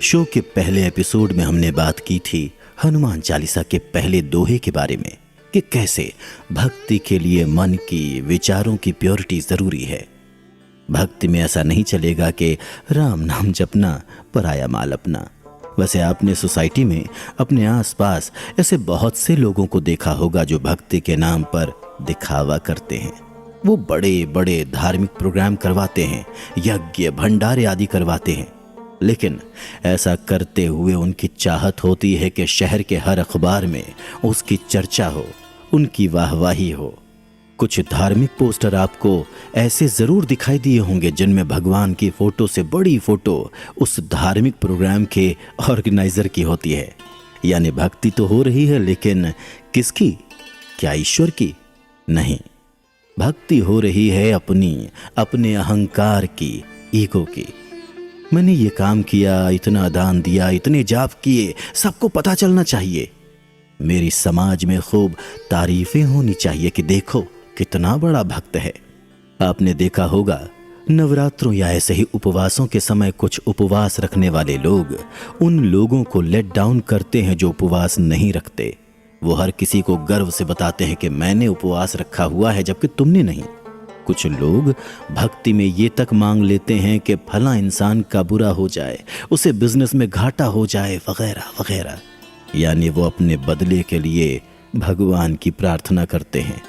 Show के पहले episode में हमने बात की थी हनुमान चालीसा के पहले दोहे के बारे में कि कैसे भक्ति के लिए मन की, विचारों की प्योरिटी जरूरी है। भक्ति में ऐसा नहीं चलेगा कि राम नाम जपना, पराया माल अपना। वैसे आपने सोसाइटी में अपने आसपास ऐसे बहुत से लोगों को देखा होगा जो भक्ति के नाम पर दिखावा करते हैं। वो बड़े बड़े धार्मिक प्रोग्राम करवाते हैं, यज्ञ भंडारे आदि करवाते हैं, लेकिन ऐसा करते हुए उनकी चाहत होती है कि शहर के हर अखबार में उसकी चर्चा हो, उनकी वाहवाही हो। कुछ धार्मिक पोस्टर आपको ऐसे जरूर दिखाई दिए होंगे जिनमें भगवान की फोटो से बड़ी फोटो उस धार्मिक प्रोग्राम के ऑर्गेनाइजर की होती है। यानी भक्ति तो हो रही है, लेकिन किसकी? क्या ईश्वर की? नहीं, भक्ति हो रही है अपने अहंकार की, ईगो की। मैंने ये काम किया, इतना दान दिया, इतने जाप किए, सबको पता चलना चाहिए। मेरी समाज में खूब तारीफें होनी चाहिए कि देखो कितना बड़ा भक्त है। आपने देखा होगा नवरात्रों या ऐसे ही उपवासों के समय कुछ उपवास रखने वाले लोग उन लोगों को लेट डाउन करते हैं जो उपवास नहीं रखते। वो हर किसी को गर्व से बताते हैं कि मैंने उपवास रखा हुआ है, जबकि तुमने नहीं। कुछ लोग भक्ति में ये तक मांग लेते हैं कि फला इंसान का बुरा हो जाए, उसे बिजनेस में घाटा हो जाए, वगैरह वगैरह। यानी वो अपने बदले के लिए भगवान की प्रार्थना करते हैं।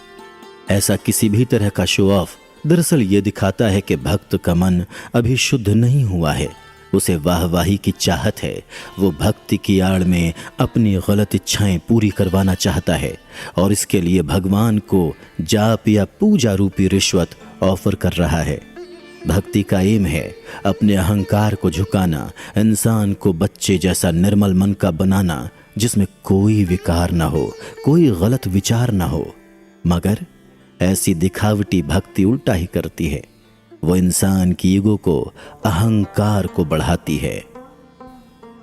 ऐसा किसी भी तरह का शो ऑफ दरअसल ये दिखाता है कि भक्त का मन अभी शुद्ध नहीं हुआ है, उसे वाहवाही की चाहत है। वो भक्ति की आड़ में अपनी गलत इच्छाएं पूरी करवाना चाहता है और इसके लिए भगवान को जाप या पूजा रूपी रिश्वत ऑफर कर रहा है। भक्ति का एम है अपने अहंकार को झुकाना, इंसान को बच्चे जैसा निर्मल मन का बनाना जिसमें कोई विकार ना हो, कोई गलत विचार ना हो। मगर ऐसी दिखावटी भक्ति उल्टा ही करती है। वो इंसान की ईगो को, अहंकार को बढ़ाती है।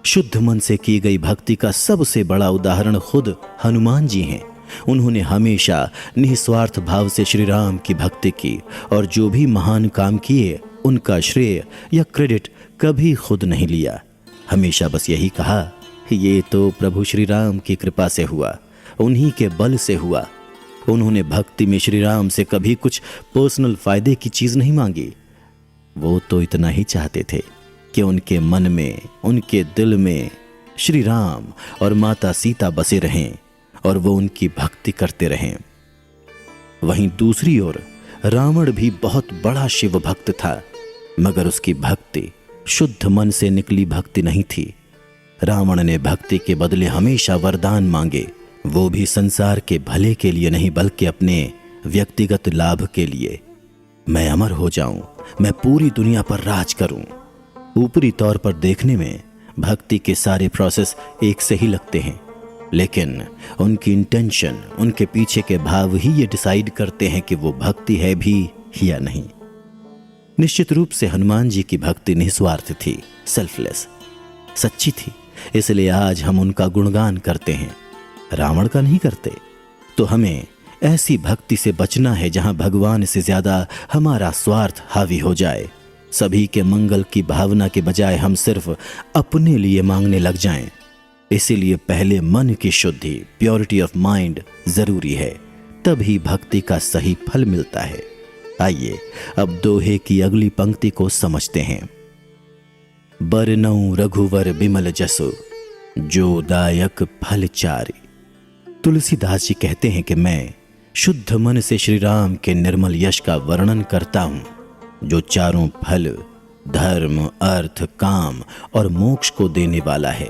शुद्ध मन से की गई भक्ति का सबसे बड़ा उदाहरण खुद हनुमान जी हैं। उन्होंने हमेशा निस्वार्थ भाव से श्री राम की भक्ति की और जो भी महान काम किए उनका श्रेय या क्रेडिट कभी खुद नहीं लिया। हमेशा बस यही कहा, ये तो प्रभु श्री राम की कृपा से हुआ, उन्हीं के बल से हुआ। उन्होंने भक्ति में श्री राम से कभी कुछ पर्सनल फायदे की चीज नहीं मांगी। वो तो इतना ही चाहते थे कि उनके मन में, उनके दिल में श्री राम और माता सीता बसे रहें और वो उनकी भक्ति करते रहें। वहीं दूसरी ओर रावण भी बहुत बड़ा शिव भक्त था, मगर उसकी भक्ति शुद्ध मन से निकली भक्ति नहीं थी। रावण ने भक्ति के बदले हमेशा वरदान मांगे, वो भी संसार के भले के लिए नहीं बल्कि अपने व्यक्तिगत लाभ के लिए। मैं अमर हो जाऊं, मैं पूरी दुनिया पर राज करूं। ऊपरी तौर पर देखने में भक्ति के सारे प्रोसेस एक से ही लगते हैं, लेकिन उनकी इंटेंशन, उनके पीछे के भाव ही ये डिसाइड करते हैं कि वो भक्ति है भी या नहीं। निश्चित रूप से हनुमान जी की भक्ति निस्वार्थ थी, सेल्फलेस, सच्ची थी, इसलिए आज हम उनका गुणगान करते हैं, रावण का नहीं करते। तो हमें ऐसी भक्ति से बचना है जहां भगवान से ज्यादा हमारा स्वार्थ हावी हो जाए। सभी के मंगल की भावना के बजाय हम सिर्फ अपने लिए मांगने लग जाएं। इसीलिए पहले मन की शुद्धि, प्योरिटी ऑफ माइंड जरूरी है, तभी भक्ति का सही फल मिलता है। आइए अब दोहे की अगली पंक्ति को समझते हैं। बरनऊ रघुवर बिमल जसु, जो दायक फल चारि। तुलसीदास जी कहते हैं कि मैं शुद्ध मन से श्री राम के निर्मल यश का वर्णन करता हूं, जो चारों फल, धर्म, अर्थ, काम और मोक्ष को देने वाला है।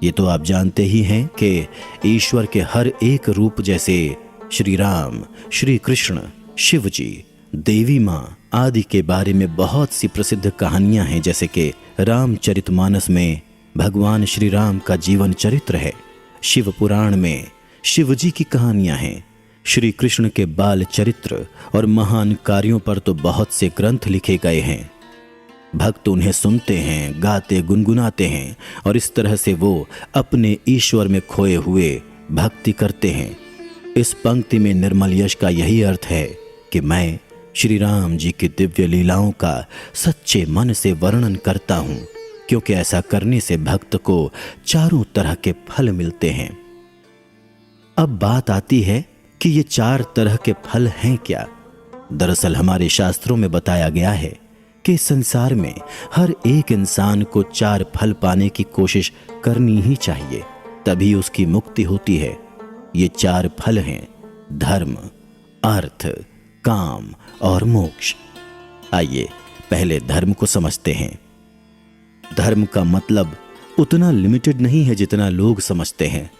ये तो आप जानते ही हैं कि ईश्वर के हर एक रूप जैसे श्री राम, श्री कृष्ण, शिव जी, देवी माँ आदि के बारे में बहुत सी प्रसिद्ध कहानियां हैं। जैसे कि रामचरितमानस में भगवान श्री राम का जीवन चरित्र है, शिव पुराण में शिव जी की कहानियां हैं, श्री कृष्ण के बाल चरित्र और महान कार्यों पर तो बहुत से ग्रंथ लिखे गए हैं। भक्त उन्हें सुनते हैं, गाते गुनगुनाते हैं और इस तरह से वो अपने ईश्वर में खोए हुए भक्ति करते हैं। इस पंक्ति में निर्मल यश का यही अर्थ है कि मैं श्री राम जी की दिव्य लीलाओं का सच्चे मन से वर्णन करता हूँ, क्योंकि ऐसा करने से भक्त को चारों तरह के फल मिलते हैं। अब बात आती है कि ये 4 तरह के फल हैं क्या। दरअसल हमारे शास्त्रों में बताया गया है कि संसार में हर एक इंसान को 4 फल पाने की कोशिश करनी ही चाहिए, तभी उसकी मुक्ति होती है। ये 4 फल हैं धर्म, अर्थ, काम और मोक्ष। आइए पहले धर्म को समझते हैं। धर्म का मतलब उतना लिमिटेड नहीं है जितना लोग समझते हैं।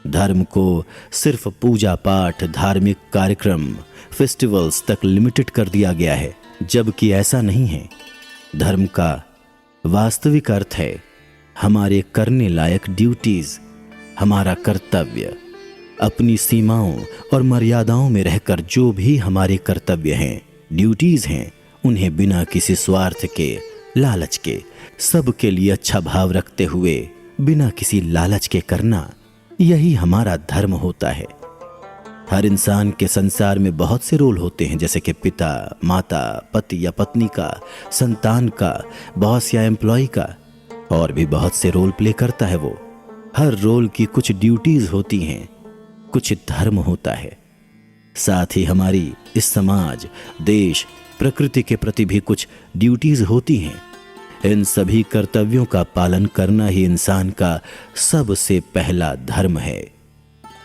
धर्म को सिर्फ पूजा पाठ, धार्मिक कार्यक्रम, फेस्टिवल्स तक लिमिटेड कर दिया गया है, जबकि ऐसा नहीं है। धर्म का वास्तविक अर्थ है हमारे करने लायक ड्यूटीज, हमारा कर्तव्य। अपनी सीमाओं और मर्यादाओं में रहकर जो भी हमारे कर्तव्य हैं, ड्यूटीज हैं, उन्हें बिना किसी स्वार्थ के, लालच के, सबके लिए अच्छा भाव रखते हुए बिना किसी लालच के करना, यही हमारा धर्म होता है। हर इंसान के संसार में बहुत से रोल होते हैं, जैसे कि पिता, माता, पति या पत्नी का, संतान का, बॉस या एम्प्लॉय का, और भी बहुत से रोल प्ले करता है वो। हर रोल की कुछ ड्यूटीज होती हैं, कुछ धर्म होता है। साथ ही हमारी इस समाज, देश, प्रकृति के प्रति भी कुछ ड्यूटीज होती हैं। इन सभी कर्तव्यों का पालन करना ही इंसान का सबसे पहला धर्म है।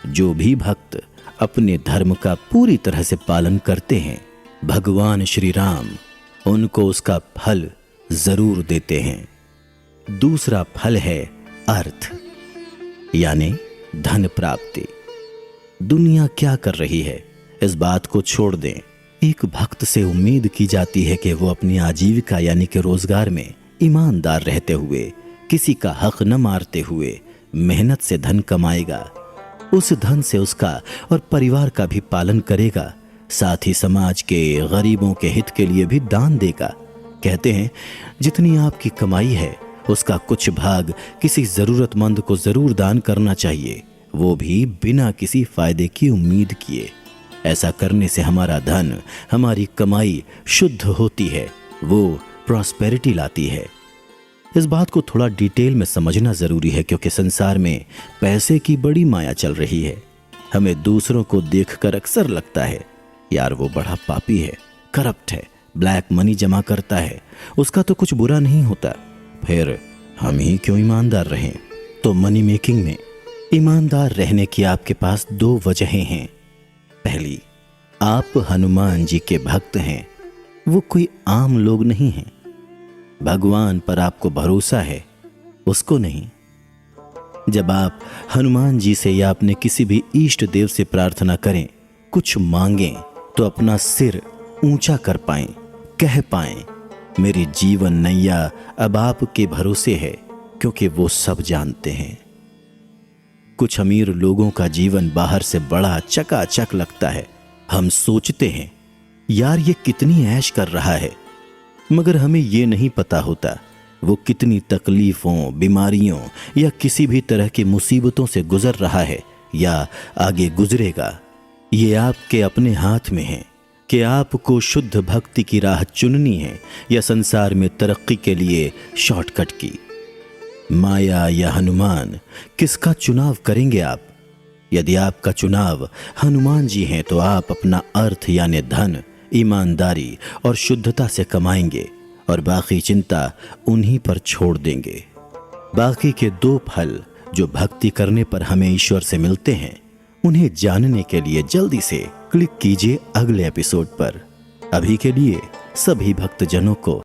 जो भी भक्त अपने धर्म का पूरी तरह से पालन करते हैं, भगवान श्री राम उनको उसका फल जरूर देते हैं। दूसरा फल है अर्थ, यानी धन प्राप्ति। दुनिया क्या कर रही है, इस बात को छोड़ दें। एक भक्त से उम्मीद की जाती है कि वो अपनी आजीविका यानी कि रोजगार में ईमानदार रहते हुए, किसी का हक न मारते हुए मेहनत से धन कमाएगा। उस धन से उसका और परिवार का भी पालन करेगा, साथ ही समाज के गरीबों के हित के लिए भी दान देगा। कहते हैं जितनी आपकी कमाई है उसका कुछ भाग किसी जरूरतमंद को जरूर दान करना चाहिए, वो भी बिना किसी फायदे की उम्मीद किए। ऐसा करने से हमारा धन, हमारी कमाई शुद्ध होती है, वो प्रॉस्पेरिटी लाती है। इस बात को थोड़ा डिटेल में समझना जरूरी है, क्योंकि संसार में पैसे की बड़ी माया चल रही है। हमें दूसरों को देखकर अक्सर लगता है यार वो बड़ा पापी है, करप्ट है, ब्लैक मनी जमा करता है, उसका तो कुछ बुरा नहीं होता, फिर हम ही क्यों ईमानदार रहें। तो मनी मेकिंग में ईमानदार रहने की आपके पास 2 वजहें हैं। पहली, आप हनुमान जी के भक्त हैं, वो कोई आम लोग नहीं हैं। भगवान पर आपको भरोसा है, उसको नहीं। जब आप हनुमान जी से या अपने किसी भी इष्ट देव से प्रार्थना करें, कुछ मांगें, तो अपना सिर ऊंचा कर पाएं, कह पाएं मेरी जीवन नैया अब आपके भरोसे है, क्योंकि वो सब जानते हैं। कुछ अमीर लोगों का जीवन बाहर से बड़ा चकाचक लगता है। हम सोचते हैं यार ये कितनी ऐश कर रहा है, मगर हमें ये नहीं पता होता वो कितनी तकलीफों, बीमारियों या किसी भी तरह की मुसीबतों से गुजर रहा है या आगे गुजरेगा। ये आपके अपने हाथ में है कि आपको शुद्ध भक्ति की राह चुननी है या संसार में तरक्की के लिए शॉर्टकट की। माया या हनुमान, किसका चुनाव करेंगे आप? यदि आपका चुनाव हनुमान जी हैं तो आप अपना अर्थ यानी धन ईमानदारी और शुद्धता से कमाएंगे और बाकी चिंता उन्हीं पर छोड़ देंगे। बाकी के 2 फल जो भक्ति करने पर हमें ईश्वर से मिलते हैं, उन्हें जानने के लिए जल्दी से क्लिक कीजिए अगले एपिसोड पर। अभी के लिए सभी भक्तजनों को